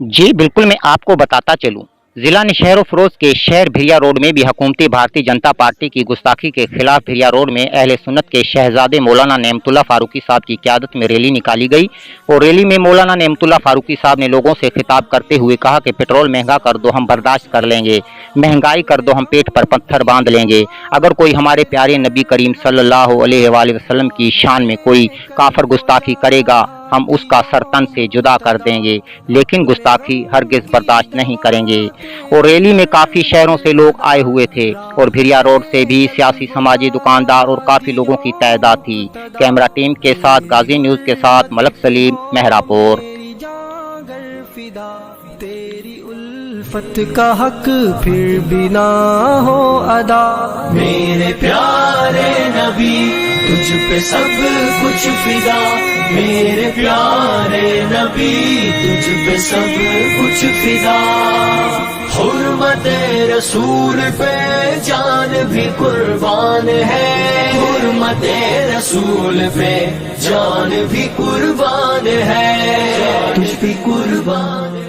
जी बिल्कुल, मैं आपको बताता चलूँ। ज़िला नौशहर फरोज के शहर भिरिया रोड में भी हुकूमती भारतीय जनता पार्टी की गुस्ताखी के खिलाफ भिरिया रोड में अहले सुन्नत के शहजादे मौलाना नेमतुल्ला फारूकी साहब की क़यादत में रैली निकाली गई और रैली में मौलाना नेमतुल्ला फारूकी साहब ने लोगों से खिताब करते हुए कहा कि पेट्रोल महंगा कर दो हम बर्दाश्त कर लेंगे, महंगाई कर दो हम पेट पर पत्थर बांध लेंगे, अगर कोई हमारे प्यारे नबी करीम सल्लल्लाहु अलैहि वसल्लम की शान में कोई काफिर गुस्ताखी करेगा हम उसका सर तन से जुदा कर देंगे, लेकिन गुस्ताखी हरगिज बर्दाश्त नहीं करेंगे। और रैली में काफ़ी शहरों से लोग आए हुए थे और भिरिया रोड से भी सियासी, समाजी, दुकानदार और काफ़ी लोगों की तादाद थी। कैमरा टीम के साथ गाजी न्यूज़ के साथ मलक सलीम, मेहरापुर। तेरी उल्फत का हक फिर भी ना हो अदा, मेरे प्यारे नबी तुझ पे सब कुछ फिदा, मेरे प्यारे नबी तुझ पे सब कुछ फिदा। हुर्मते रसूल पे जान भी कुर्बान है, हुर्मते रसूल पे जान भी कुर्बान है, तुझ पे कुर्बान।